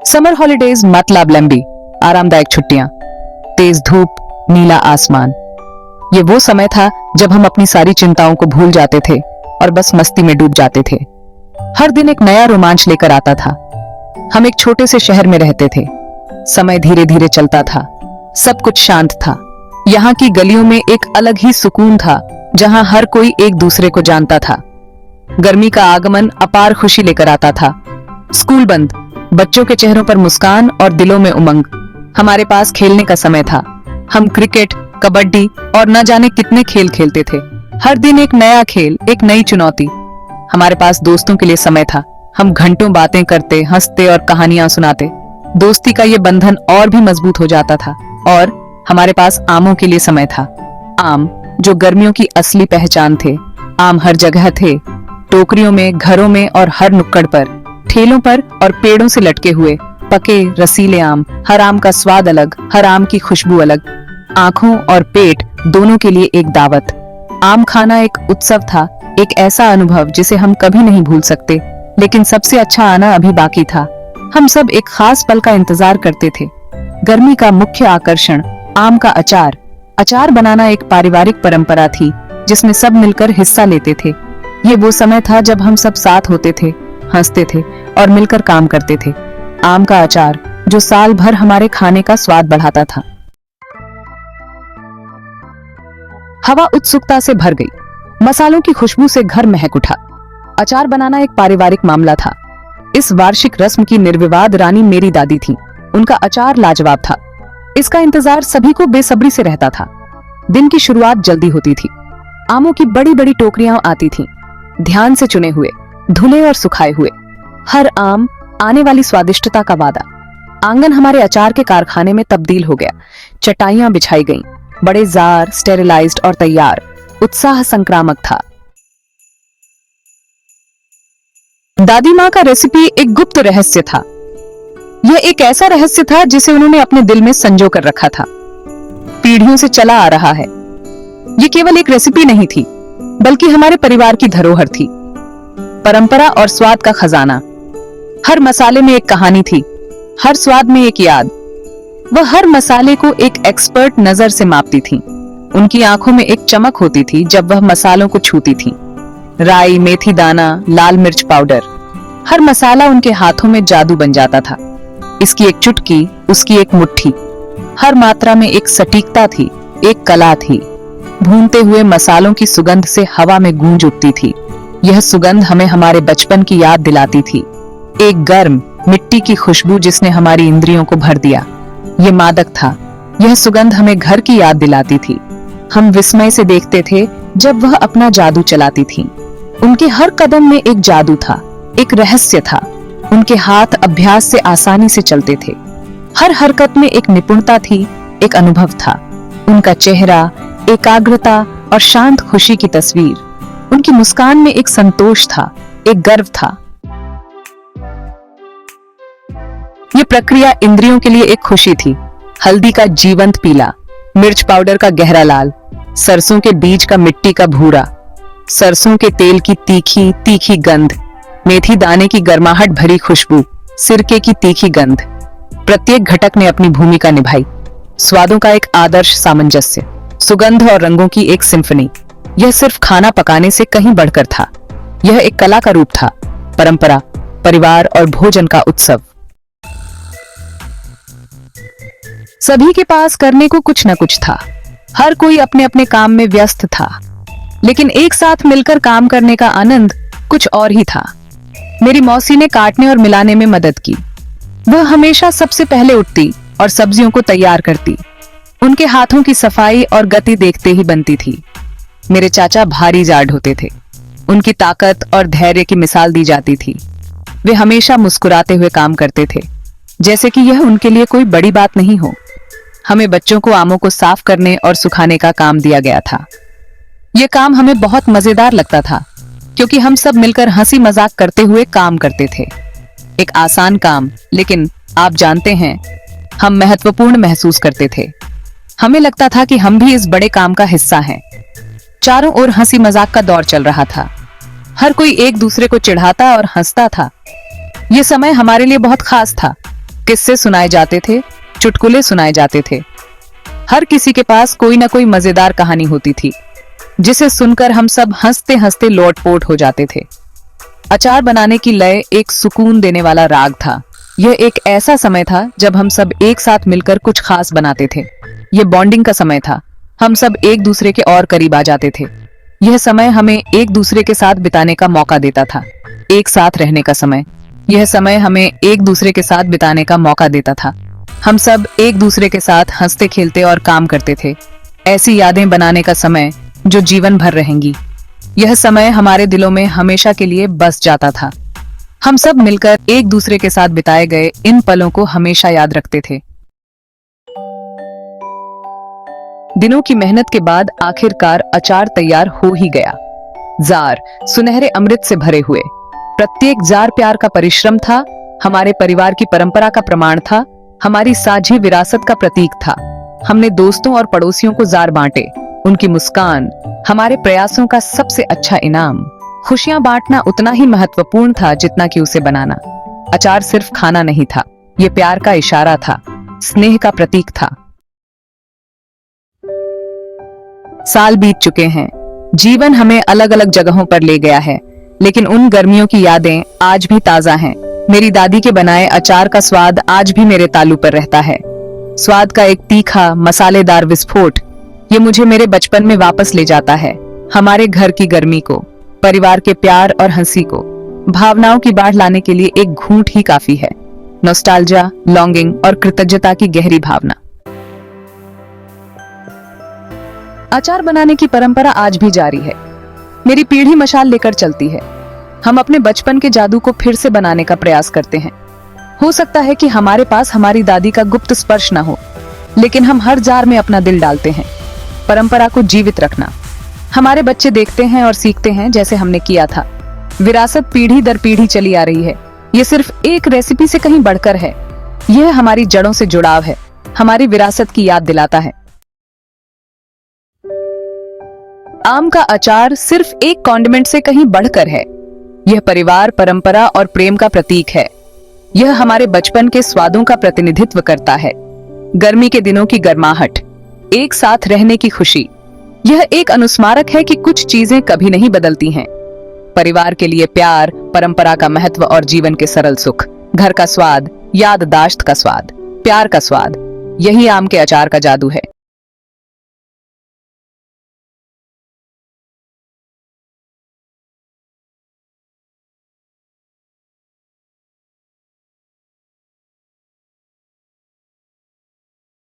Summer holidays मतलब लंबी आरामदायक छुट्टियां, तेज धूप, नीला आसमान। ये वो समय था जब हम अपनी सारी चिंताओं को भूल जाते थे और बस मस्ती में डूब जाते थे। हर दिन एक नया रोमांच लेकर आता था। हम एक छोटे से शहर में रहते थे। समय धीरे धीरे चलता था, सब कुछ शांत था। यहाँ की गलियों में एक अलग ही सुकून था, जहाँ हर कोई एक दूसरे को जानता था। गर्मी का आगमन अपार खुशी लेकर आता था। स्कूल बंद, बच्चों के चेहरों पर मुस्कान और दिलों में उमंग। हमारे पास खेलने का समय था। हम क्रिकेट, कबड्डी और न जाने कितने खेल खेलते थे। हर दिन एक नया खेल, एक नई चुनौती। हमारे पास दोस्तों के लिए समय था। हम घंटों बातें करते, हंसते और कहानियां सुनाते। दोस्ती का ये बंधन और भी मजबूत हो जाता था। और हमारे पास आमों के लिए समय था। आम जो गर्मियों की असली पहचान थे। आम हर जगह थे, टोकरियों में, घरों में और हर नुक्कड़ पर, ठेलों पर और पेड़ों से लटके हुए पके रसीले आम। हर आम का स्वाद अलग, हर आम की खुशबू अलग। आंखों और पेट दोनों के लिए एक दावत। आम खाना एक उत्सव था, एक ऐसा अनुभव जिसे हम कभी नहीं भूल सकते। लेकिन सबसे अच्छा आना अभी बाकी था। हम सब एक खास पल का इंतजार करते थे। गर्मी का मुख्य आकर्षण आम का अचार। अचार बनाना एक पारिवारिक परंपरा थी, जिसमें सब मिलकर हिस्सा लेते थे। ये वो समय था जब हम सब साथ होते थे, हंसते थे और मिलकर काम करते थे। आम का अचार जो साल भर हमारे खाने का स्वाद बढ़ाता था। हवा उत्सुकता से भर गई। मसालों की खुशबू से घर महक उठा। अचार बनाना एक पारिवारिक मामला था। इस वार्षिक रस्म की निर्विवाद रानी मेरी दादी थी। उनका अचार लाजवाब था। इसका इंतजार सभी को बेसब्री से रहता था। दिन की शुरुआत जल्दी होती थी। आमों की बड़ी बड़ी टोकरियां आती थीं, ध्यान से चुने हुए, धुले और सुखाए हुए। हर आम आने वाली स्वादिष्टता का वादा। आंगन हमारे अचार के कारखाने में तब्दील हो गया। चटाइयां बिछाई गईं, बड़े जार स्टेरिलाइज्ड और तैयार। उत्साह संक्रामक था। दादी माँ का रेसिपी एक गुप्त रहस्य था। यह एक ऐसा रहस्य था जिसे उन्होंने अपने दिल में संजो कर रखा था। पीढ़ियों से चला आ रहा है। यह केवल एक रेसिपी नहीं थी, बल्कि हमारे परिवार की धरोहर थी। परंपरा और स्वाद का खजाना। हर मसाले में एक कहानी थी, हर स्वाद में एक याद। वह हर मसाले को एक एक्सपर्ट नजर से मापती थी। उनकी आंखों में एक चमक होती थी जब वह मसालों को छूती थी। राई, मेथी दाना, लाल मिर्च पाउडर, हर मसाला उनके हाथों में जादू बन जाता था। इसकी एक चुटकी, उसकी एक मुट्ठी, हर मात्रा में एक सटीकता थी, एक कला थी। भूनते हुए मसालों की सुगंध से हवा में गूंज उठती थी। यह सुगंध हमें हमारे बचपन की याद दिलाती थी। एक गर्म मिट्टी की खुशबू जिसने हमारी इंद्रियों को भर दिया। यह मादक था। यह सुगंध हमें घर की याद दिलाती थी। हम विस्मय से देखते थे जब वह अपना जादू चलाती थी। उनके हर कदम में एक जादू था, एक रहस्य था। उनके हाथ अभ्यास से आसानी से चलते थे। हर हरकत में एक निपुणता थी, एक अनुभव था। उनका चेहरा एकाग्रता और शांत खुशी की तस्वीर। उनकी मुस्कान में एक संतोष था, एक गर्व था। यह प्रक्रिया इंद्रियों के लिए एक खुशी थी। हल्दी का जीवंत पीला, मिर्च पाउडर का गहरा लाल, सरसों के बीज का मिट्टी का भूरा, सरसों के तेल की तीखी तीखी गंध, मेथी दाने की गर्माहट भरी खुशबू, सिरके की तीखी गंध। प्रत्येक घटक ने अपनी भूमिका निभाई। स्वादों का एक आदर्श सामंजस्य, सुगंध और रंगों की एक सिम्फनी। यह सिर्फ खाना पकाने से कहीं बढ़कर था। यह एक कला का रूप था, परंपरा, परिवार और भोजन का उत्सव। सभी के पास करने को कुछ न कुछ था। हर कोई अपने अपने काम में व्यस्त था, लेकिन एक साथ मिलकर काम करने का आनंद कुछ और ही था। मेरी मौसी ने काटने और मिलाने में मदद की। वह हमेशा सबसे पहले उठती और सब्जियों को तैयार करती। उनके हाथों की सफाई और गति देखते ही बनती थी। मेरे चाचा भारी जाड़ होते थे। उनकी ताकत और धैर्य की मिसाल दी जाती थी। वे हमेशा मुस्कुराते हुए काम करते थे, जैसे कि यह उनके लिए कोई बड़ी बात नहीं हो। हमें बच्चों को आमों को साफ करने और सुखाने का काम दिया गया था। यह काम हमें बहुत मजेदार लगता था, क्योंकि हम सब मिलकर हंसी मजाक करते हुए काम करते थे। एक आसान काम, लेकिन आप जानते हैं, हम महत्वपूर्ण महसूस करते थे। हमें लगता था कि हम भी इस बड़े काम का हिस्सा हैं। चारों ओर हंसी मजाक का दौर चल रहा था। हर कोई एक दूसरे को चिढ़ाता और हंसता था। यह समय हमारे लिए बहुत खास था। किस्से सुनाए जाते थे, चुटकुले सुनाए जाते थे। हर किसी के पास कोई ना कोई मजेदार कहानी होती थी, जिसे सुनकर हम सब हंसते हंसते लोटपोट हो जाते थे। अचार बनाने की लय एक सुकून देने वाला राग था। यह एक ऐसा समय था जब हम सब एक साथ मिलकर कुछ खास बनाते थे। यह बॉन्डिंग का समय था। हम सब एक दूसरे के और करीब आ जाते थे। यह समय हमें एक दूसरे के साथ बिताने का मौका देता था। एक साथ रहने का समय। यह समय हमें एक दूसरे के साथ बिताने का मौका देता था। हम सब एक दूसरे के साथ हंसते खेलते और काम करते थे। ऐसी यादें बनाने का समय जो जीवन भर रहेंगी। यह समय हमारे दिलों में हमेशा के लिए बस जाता था। हम सब मिलकर एक दूसरे के साथ बिताए गए इन पलों को हमेशा याद रखते थे। दिनों की मेहनत के बाद आखिरकार अचार तैयार हो ही गया। जार सुनहरे अमृत से भरे हुए। प्रत्येक जार प्यार का परिश्रम था, हमारे परिवार की परंपरा का प्रमाण था, हमारी साझी विरासत का प्रतीक था। हमने दोस्तों और पड़ोसियों को जार बांटे। उनकी मुस्कान हमारे प्रयासों का सबसे अच्छा इनाम। खुशियां बांटना उतना ही महत्वपूर्ण था जितना कि उसे बनाना। अचार सिर्फ खाना नहीं था, ये प्यार का इशारा था, स्नेह का प्रतीक था। साल बीत चुके हैं, जीवन हमें अलग अलग जगहों पर ले गया है, लेकिन उन गर्मियों की यादें आज भी ताजा हैं। मेरी दादी के बनाए अचार का स्वाद आज भी मेरे तालू पर रहता है। स्वाद का एक तीखा मसालेदार विस्फोट, ये मुझे मेरे बचपन में वापस ले जाता है। हमारे घर की गर्मी को, परिवार के प्यार और हंसी को, भावनाओं की बाढ़ लाने के लिए एक घूंट ही काफी है। नॉस्टैल्जिया, लॉन्गिंग और कृतज्ञता की गहरी भावना। अचार बनाने की परंपरा आज भी जारी है। मेरी पीढ़ी मशाल लेकर चलती है। हम अपने बचपन के जादू को फिर से बनाने का प्रयास करते हैं। हो सकता है कि हमारे पास हमारी दादी का गुप्त स्पर्श न हो, लेकिन हम हर जार में अपना दिल डालते हैं। परंपरा को जीवित रखना। हमारे बच्चे देखते हैं और सीखते हैं जैसे हमने किया था। विरासत पीढ़ी दर पीढ़ी चली आ रही है। ये सिर्फ एक रेसिपी से कहीं बढ़कर है। यह हमारी जड़ों से जुड़ाव है, हमारी विरासत की याद दिलाता है। आम का अचार सिर्फ एक कॉन्डिमेंट से कहीं बढ़कर है। यह परिवार, परंपरा और प्रेम का प्रतीक है। यह हमारे बचपन के स्वादों का प्रतिनिधित्व करता है। गर्मी के दिनों की गर्माहट, एक साथ रहने की खुशी। यह एक अनुस्मारक है कि कुछ चीजें कभी नहीं बदलती हैं। परिवार के लिए प्यार, परंपरा का महत्व और जीवन के सरल सुख। घर का स्वाद, याददाश्त का स्वाद, प्यार का स्वाद, यही आम के अचार का जादू है।